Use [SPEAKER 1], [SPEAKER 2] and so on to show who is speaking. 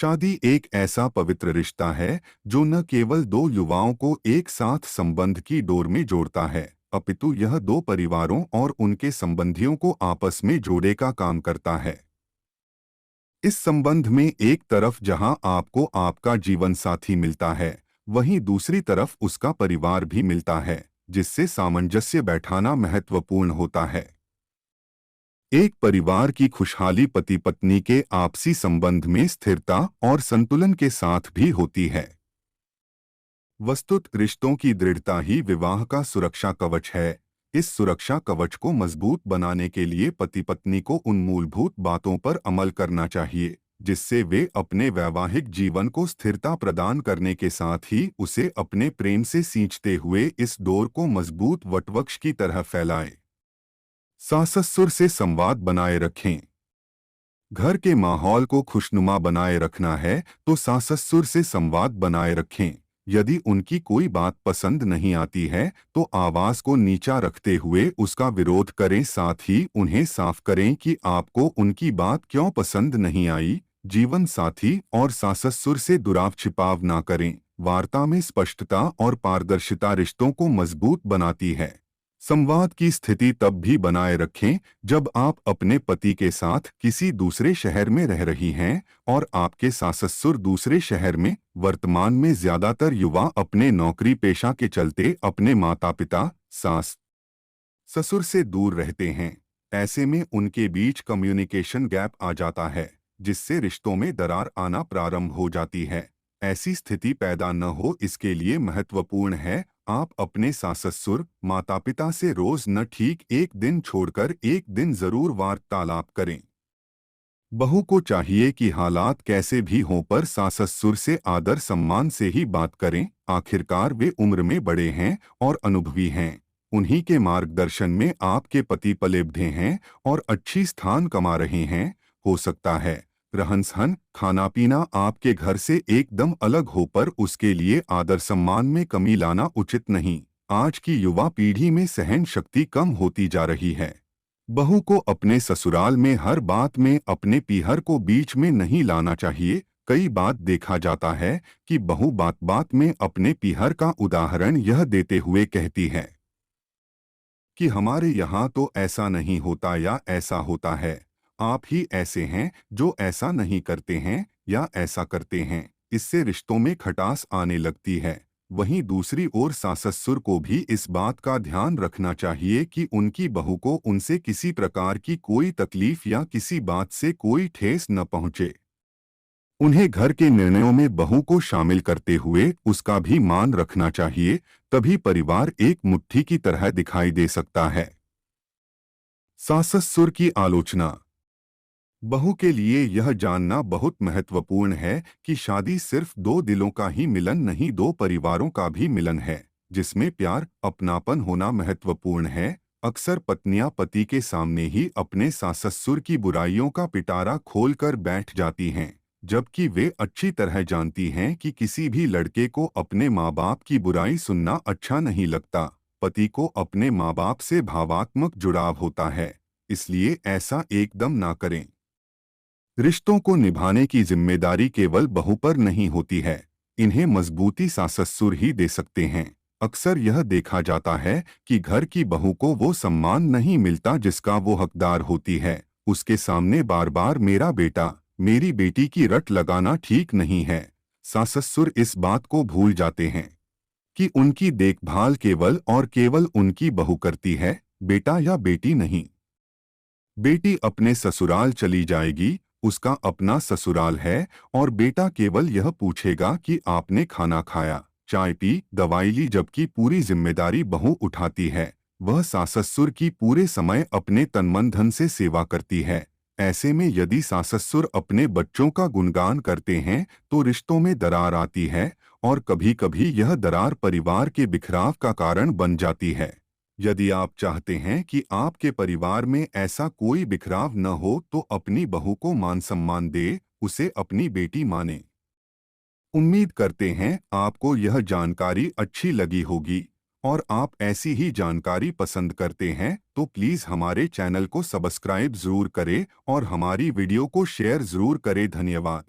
[SPEAKER 1] शादी एक ऐसा पवित्र रिश्ता है जो न केवल दो युवाओं को एक साथ संबंध की डोर में जोड़ता है, अपितु यह दो परिवारों और उनके संबंधियों को आपस में जोड़े का काम करता है। इस संबंध में एक तरफ जहां आपको आपका जीवन साथी मिलता है, वहीं दूसरी तरफ उसका परिवार भी मिलता है, जिससे सामंजस्य बैठाना महत्वपूर्ण होता है। एक परिवार की खुशहाली पति पत्नी के आपसी संबंध में स्थिरता और संतुलन के साथ भी होती है। वस्तुत रिश्तों की दृढ़ता ही विवाह का सुरक्षा कवच है। इस सुरक्षा कवच को मजबूत बनाने के लिए पति पत्नी को उन मूलभूत बातों पर अमल करना चाहिए, जिससे वे अपने वैवाहिक जीवन को स्थिरता प्रदान करने के साथ ही उसे अपने प्रेम से सींचते हुए इस डोर को मजबूत वटवृक्ष की तरह फैलाएं। सास-ससुर से संवाद बनाए रखें। घर के माहौल को खुशनुमा बनाए रखना है तो सास-ससुर से संवाद बनाए रखें। यदि उनकी कोई बात पसंद नहीं आती है तो आवाज को नीचा रखते हुए उसका विरोध करें, साथ ही उन्हें साफ करें कि आपको उनकी बात क्यों पसंद नहीं आई। जीवन साथी और सास-ससुर से दुराव छिपाव ना करें। वार्ता में स्पष्टता और पारदर्शिता रिश्तों को मजबूत बनाती है। संवाद की स्थिति तब भी बनाए रखें जब आप अपने पति के साथ किसी दूसरे शहर में रह रही हैं और आपके सास-ससुर दूसरे शहर में। वर्तमान में ज्यादातर युवा अपने नौकरी पेशा के चलते अपने माता पिता, सास ससुर से दूर रहते हैं। ऐसे में उनके बीच कम्युनिकेशन गैप आ जाता है, जिससे रिश्तों में दरार आना प्रारंभ हो जाती है। ऐसी स्थिति पैदा न हो, इसके लिए महत्वपूर्ण है आप अपने सास-ससुर माता पिता से रोज न ठीक एक दिन छोड़कर एक दिन जरूर वार्तालाप करें। बहू को चाहिए कि हालात कैसे भी हों पर सास-ससुर से आदर सम्मान से ही बात करें। आखिरकार वे उम्र में बड़े हैं और अनुभवी हैं। उन्हीं के मार्गदर्शन में आपके पति पले बढ़े हैं और अच्छी स्थान कमा रहे हैं। हो सकता है रहन सहन खाना पीना आपके घर से एकदम अलग हो, पर उसके लिए आदर सम्मान में कमी लाना उचित नहीं। आज की युवा पीढ़ी में सहन शक्ति कम होती जा रही है। बहू को अपने ससुराल में हर बात में अपने पीहर को बीच में नहीं लाना चाहिए। कई बात देखा जाता है कि बहू बात बात में अपने पीहर का उदाहरण यह देते हुए कहती है कि हमारे यहाँ तो ऐसा नहीं होता या ऐसा होता है, आप ही ऐसे हैं जो ऐसा नहीं करते हैं या ऐसा करते हैं। इससे रिश्तों में खटास आने लगती है। वहीं दूसरी ओर सास-ससुर को भी इस बात का ध्यान रखना चाहिए कि उनकी बहू को उनसे किसी प्रकार की कोई तकलीफ या किसी बात से कोई ठेस न पहुंचे। उन्हें घर के निर्णयों में बहू को शामिल करते हुए उसका भी मान रखना चाहिए, तभी परिवार एक मुट्ठी की तरह दिखाई दे सकता है। सास-ससुर की आलोचना। बहू के लिए यह जानना बहुत महत्वपूर्ण है कि शादी सिर्फ दो दिलों का ही मिलन नहीं, दो परिवारों का भी मिलन है, जिसमें प्यार अपनापन होना महत्वपूर्ण है। अक्सर पत्नियां पति के सामने ही अपने सास-ससुर की बुराइयों का पिटारा खोलकर बैठ जाती हैं, जबकि वे अच्छी तरह जानती हैं कि किसी भी लड़के को अपने माँ बाप की बुराई सुनना अच्छा नहीं लगता। पति को अपने माँ बाप से भावात्मक जुड़ाव होता है, इसलिए ऐसा एकदम ना करें। रिश्तों को निभाने की जिम्मेदारी केवल बहू पर नहीं होती है, इन्हें मजबूती सास-ससुर ही दे सकते हैं। अक्सर यह देखा जाता है कि घर की बहू को वो सम्मान नहीं मिलता जिसका वो हकदार होती है। उसके सामने बार बार मेरा बेटा, मेरी बेटी की रट लगाना ठीक नहीं है। सास-ससुर इस बात को भूल जाते हैं कि उनकी देखभाल केवल और केवल उनकी बहू करती है, बेटा या बेटी नहीं। बेटी अपने ससुराल चली जाएगी, उसका अपना ससुराल है, और बेटा केवल यह पूछेगा कि आपने खाना खाया, चाय पी, दवाई ली, जबकि पूरी जिम्मेदारी बहू उठाती है। वह सास-ससुर की पूरे समय अपने तन मन धन से सेवा करती है। ऐसे में यदि सास-ससुर अपने बच्चों का गुणगान करते हैं तो रिश्तों में दरार आती है और कभी-कभी यह दरार परिवार के बिखराव का कारण बन जाती है। यदि आप चाहते हैं कि आपके परिवार में ऐसा कोई बिखराव न हो तो अपनी बहू को मान सम्मान दे, उसे अपनी बेटी माने। उम्मीद करते हैं आपको यह जानकारी अच्छी लगी होगी, और आप ऐसी ही जानकारी पसंद करते हैं तो प्लीज़ हमारे चैनल को सब्सक्राइब जरूर करें और हमारी वीडियो को शेयर जरूर करें। धन्यवाद।